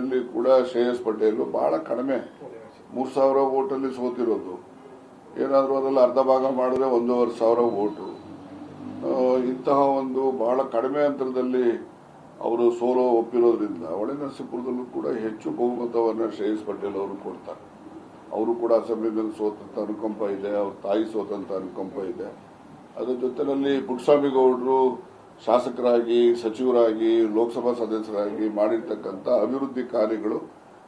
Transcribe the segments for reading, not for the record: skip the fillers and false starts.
ಇದರಲ್ಲಿ ಕೂಡ ಶ್ರೇಯಸ್ ಪಟೇಲ್ ಬಹಳ ಕಡಿಮೆ 3,000 ವೋಟಲ್ಲಿ ಸೋತಿರೋದು. ಏನಾದರೂ ಅದರಲ್ಲಿ ಅರ್ಧ ಭಾಗ ಮಾಡಿದ್ರೆ 1,500 ವೋಟು. ಇಂತಹ ಒಂದು ಬಹಳ ಕಡಿಮೆ ಅಂತರದಲ್ಲಿ ಅವರು ಸೋಲೋ ಒಪ್ಪಿರೋದ್ರಿಂದ ಹೊಳೆನರಸೀಪುರದಲ್ಲೂ ಕೂಡ ಹೆಚ್ಚು ಬಹುಮತವನ್ನು ಶ್ರೇಯಸ್ ಪಟೇಲ್ ಅವರು ಕೊಡ್ತಾರೆ. ಅವರು ಕೂಡ ಅಸೆಂಬ್ಲಿನಲ್ಲಿ ಸೋತಂತ ಅನುಕಂಪ ಇದೆ, ಅವ್ರ ತಾಯಿ ಸೋತಂತ ಅನುಕಂಪ ಇದೆ. ಅದರ ಜೊತೆಯಲ್ಲಿ ಪುಟ್ಟಸ್ವಾಮಿ ಗೌಡರು ಶಾಸಕರಾಗಿ, ಸಚಿವರಾಗಿ, ಲೋಕಸಭಾ ಸದಸ್ಯರಾಗಿ ಮಾಡಿರ್ತಕ್ಕಂಥ ಅಭಿವೃದ್ಧಿ ಕಾರ್ಯಗಳು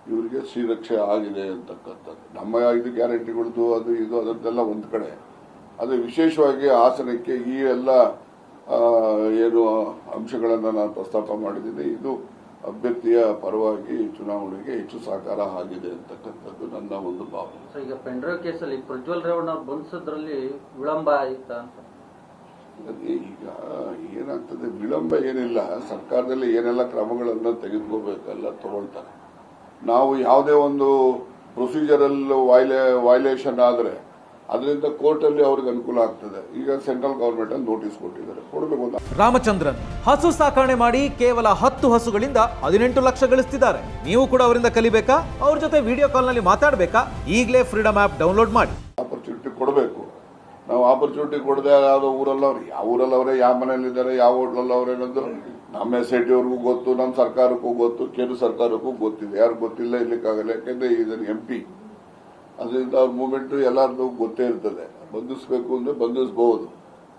ಇವರಿಗೆ ಶ್ರೀರಕ್ಷೆ ಆಗಿದೆ ಅಂತಕ್ಕಂಥದ್ದು. ನಮ್ಮ 5 ಗ್ಯಾರಂಟಿಗಳದ್ದು ಅದು ಇದು ಅದರದ್ದೆಲ್ಲ ಒಂದು ಕಡೆ, ಅದು ವಿಶೇಷವಾಗಿ ಹಾಸನಕ್ಕೆ ಈ ಎಲ್ಲ ಏನು ಅಂಶಗಳನ್ನು ನಾನು ಪ್ರಸ್ತಾಪ ಮಾಡಿದ್ದೀನಿ. ಇದು ಅಭ್ಯರ್ಥಿಯ ಪರವಾಗಿ ಚುನಾವಣೆಗೆ ಹೆಚ್ಚು ಸಹಕಾರ ಆಗಿದೆ ಅಂತಕ್ಕಂಥದ್ದು ನನ್ನ ಒಂದು ಭಾವನೆ. ಈಗ ಪೆಂಡ್ರೈವ್ ಕೇಸಲ್ಲಿ ಪ್ರಜ್ವಲ್ ರೇವಣ್ಣ ಅವರು ಬಂಧಿಸೋದ್ರಲ್ಲಿ ವಿಳಂಬ ಆಯ್ತಾ ಅಂತ? ಈಗ ಏನಾಗ್ತದೆ, ವಿಳಂಬ ಏನಿಲ್ಲ. ಸರ್ಕಾರದಲ್ಲಿ ಏನೆಲ್ಲ ಕ್ರಮಗಳನ್ನು ತೆಗೆದುಕೋಬೇಕಲ್ಲ ತಗೊಳ್ತಾರೆ. ನಾವು ಯಾವುದೇ ಒಂದು ಪ್ರೊಸೀಜರಲ್ ವೈಲೇಷನ್ ಆದರೆ ಅದರಿಂದ ಕೋರ್ಟ್ ಅಲ್ಲಿ ಅವ್ರಿಗೆ ಅನುಕೂಲ ಆಗ್ತದೆ. ಈಗ ಸೆಂಟ್ರಲ್ ಗವರ್ಮೆಂಟ್ ಅಲ್ಲಿ ನೋಟಿಸ್ ಕೊಟ್ಟಿದ್ದಾರೆ, ಕೊಡಬೇಕು ಅಂತ. ರಾಮಚಂದ್ರನ್ ಹಸು ಸಾಕಣೆ ಮಾಡಿ ಕೇವಲ 10 ಹಸುಗಳಿಂದ 18 ಲಕ್ಷ ಗಳಿಸ್ತಿದ್ದಾರೆ. ನೀವು ಕೂಡ ಅವರಿಂದ ಕಲಿಬೇಕಾ? ಅವ್ರ ಜೊತೆ ವಿಡಿಯೋ ಕಾಲ್ ನಲ್ಲಿ ಮಾತಾಡಬೇಕಾ? ಈಗಲೇ ಫ್ರೀಡಮ್ ಆಪ್ ಡೌನ್ಲೋಡ್ ಮಾಡಿ. ಆಪರ್ಚುನಿಟಿ ಕೊಡಬೇಕು. ನಾವು ಆಪರ್ಚುನಿಟಿ ಕೊಡದೆ ಯಾವ್ದೋ ಊರಲ್ಲವ್ರು, ಯಾವ ಊರಲ್ಲವ್ರೆ, ಯಾವ ಮನೆಯಲ್ಲಿದ್ದಾರೆ, ಯಾವ ಹೋಟ್ಲಲ್ಲವ್ರೆ ಅನ್ನೋದು ನಮ್ಮ SIT ಅವ್ರಿಗೂ ಗೊತ್ತು, ನಮ್ಮ ಸರ್ಕಾರಕ್ಕೂ ಗೊತ್ತು, ಕೇಂದ್ರ ಸರ್ಕಾರಕ್ಕೂ ಗೊತ್ತಿದೆ. ಯಾರು ಗೊತ್ತಿಲ್ಲ ಇರ್ಲಿಕ್ಕಾಗಲ್ಲ, ಯಾಕೆಂದ್ರೆ ಇದನ್ನು MP. ಅದರಿಂದ ಅವ್ರ ಮೂವ್ಮೆಂಟ್ ಎಲ್ಲಾರ್ದು ಗೊತ್ತೇ ಇರ್ತದೆ. ಬಂಧಿಸಬೇಕು ಅಂದ್ರೆ ಬಂಧಿಸಬಹುದು.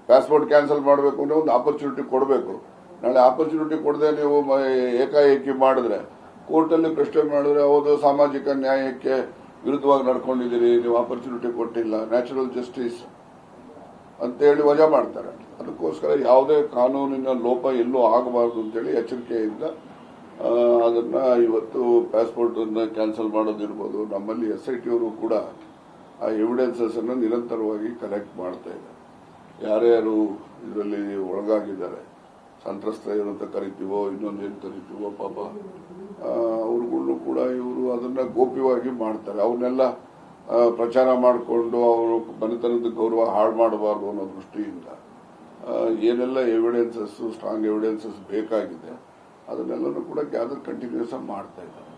ಪಾಸ್ಪೋರ್ಟ್ ಕ್ಯಾನ್ಸಲ್ ಮಾಡಬೇಕು ಅಂದ್ರೆ ಒಂದು ಆಪರ್ಚುನಿಟಿ ಕೊಡಬೇಕು. ನಾಳೆ ಆಪರ್ಚುನಿಟಿ ಕೊಡದೆ ನೀವು ಏಕಾಏಕಿ ಮಾಡಿದ್ರೆ ಕೋರ್ಟಲ್ಲಿ ಪ್ರಶ್ನೆ ಮಾಡಿದ್ರೆ ಹೌದು ಸಾಮಾಜಿಕ ನ್ಯಾಯಕ್ಕೆ ವಿರುದ್ಧವಾಗಿ ನಡ್ಕೊಂಡಿದ್ದೀರಿ, ನೀವು ಆಪರ್ಚುನಿಟಿ ಕೊಟ್ಟಿಲ್ಲ, ನ್ಯಾಚುರಲ್ ಜಸ್ಟಿಸ್ ಅಂತೇಳಿ ವಜಾ ಮಾಡ್ತಾರೆ. ಅದಕ್ಕೋಸ್ಕರ ಯಾವುದೇ ಕಾನೂನಿನ ಲೋಪ ಎಲ್ಲೂ ಆಗಬಾರದು ಅಂತೇಳಿ ಎಚ್ಚರಿಕೆಯಿಂದ ಅದನ್ನ ಇವತ್ತು ಪಾಸ್ಪೋರ್ಟ್ ಅನ್ನ ಕ್ಯಾನ್ಸಲ್ ಮಾಡೋದಿರ್ಬೋದು. ನಮ್ಮಲ್ಲಿ SIT ಅವರು ಕೂಡ ಆ ಎವಿಡೆನ್ಸಸ್ ಅನ್ನು ನಿರಂತರವಾಗಿ ಕಲೆಕ್ಟ್ ಮಾಡ್ತಾ ಇದ್ದಾರೆ. ಯಾರ್ಯಾರು ಇದರಲ್ಲಿ ಒಳಗಾಗಿದ್ದಾರೆ, ಸಂತ್ರಸ್ತ ಏನಂತ ಕರಿತೀವೋ, ಇನ್ನೊಂದೇನು ಕರಿತೀವೋ, ಪಾಪ ಅವ್ರುಗಳನ್ನು ಕೂಡ ಇವರು ಅದನ್ನ ಗೋಪ್ಯವಾಗಿ ಮಾಡ್ತಾರೆ. ಅವನ್ನೆಲ್ಲ ಪ್ರಚಾರ ಮಾಡಿಕೊಂಡು ಅವರು ಮನೆತನದ ಗೌರವ ಹಾಳು ಮಾಡಬಾರ್ದು ಅನ್ನೋ ದೃಷ್ಟಿಯಿಂದ ಏನೆಲ್ಲ ಎವಿಡೆನ್ಸಸ್, ಸ್ಟ್ರಾಂಗ್ ಎವಿಡೆನ್ಸಸ್ ಬೇಕಾಗಿದೆ ಅದನ್ನೆಲ್ಲನೂ ಕೂಡ ಗ್ಯಾದರ್ ಕಂಟಿನ್ಯೂಸ್ ಆಗಿ ಮಾಡ್ತಾ ಇದ್ದಾರೆ.